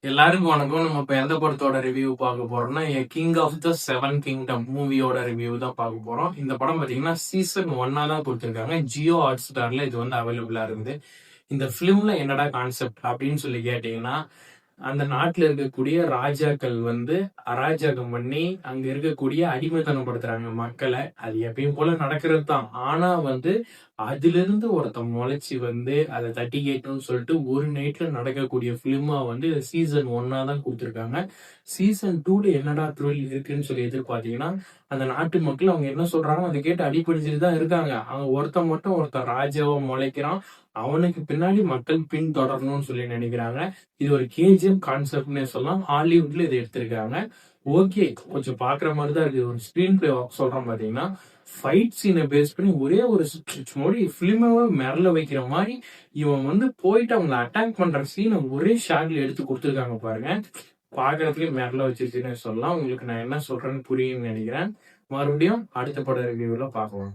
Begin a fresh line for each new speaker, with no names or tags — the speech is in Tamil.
எல்லாருக்கும் வணக்கம். நம்ம இப்ப எந்த படத்தோட ரிவ்யூ பார்க்க போறோம்னா king of the seven kingdom மூவியோட ரிவ்யூ தான் பார்க்க போறோம். இந்த படம் பாத்தீங்கன்னா சீசன் 1 தான் கொடுத்திருக்காங்க. ஜியோ ஹாட் ஸ்டார்ல இது வந்து அவைலபிளா இருக்குது. இந்த பிலிம்ல என்னடா கான்செப்ட் அப்படின்னு சொல்லி கேட்டீங்கன்னா, அந்த நாட்டுல இருக்கக்கூடிய ராஜாக்கள் வந்து அராஜகம் பண்ணி அங்க இருக்கக்கூடிய அடிமைத்தனப்படுத்துறாங்க மக்களை. அது எப்பயும் போல நடக்கிறது தான். ஆனா வந்து அதுல இருந்து ஒருத்தன் முளைச்சி வந்து அதை தட்டி கேட்டோம்னு சொல்லிட்டு ஒரு நைட்ல நடக்கக்கூடிய பிலிமா வந்து சீசன் 1 தான் கொடுத்துருக்காங்க. சீசன் 2ல என்னடா த்ரில் இருக்குன்னு சொல்லி எதிர்பார்த்தீங்கன்னா, அந்த நாட்டு மக்கள் அவங்க என்ன சொல்றாங்க அதை கேட்டு அடிப்படிச்சுட்டு தான் இருக்காங்க. அவங்க ஒருத்தன் ராஜாவா முளைக்கிறான். அவனுக்கு பின்னாடி மக்கள் பின் தொடரணும்னு சொல்லி நினைக்கிறாங்க. இது ஒரு கேஜிஎம் கான்செப்ட்னே சொல்லலாம். ஹாலிவுட்ல இதை எடுத்திருக்காங்க. ஓகே, கொஞ்சம் பாக்குற மாதிரி தான் இருக்கு. ஒரு ஸ்கிரீன் பிளே சொல்றேன் பாத்தீங்கன்னா, ஃபைட் சீனை பேஸ் பண்ணி ஒரே ஒரு மோடி பிலிமாவை மிரள வைக்கிற மாதிரி இவன் வந்து போயிட்டு அவங்களை அட்டாக் பண்ற சீனை ஒரே ஷாட்ல எடுத்து கொடுத்துருக்காங்க பாருங்க. பாக்குறதுக்கு மிரள வச்சிருச்சுன்னு சொல்லலாம். உங்களுக்கு நான் என்ன சொல்றேன்னு புரியும்னு நினைக்கிறேன். மறுபடியும் அடுத்த பட ரிவ்யூல பார்க்கலாம்.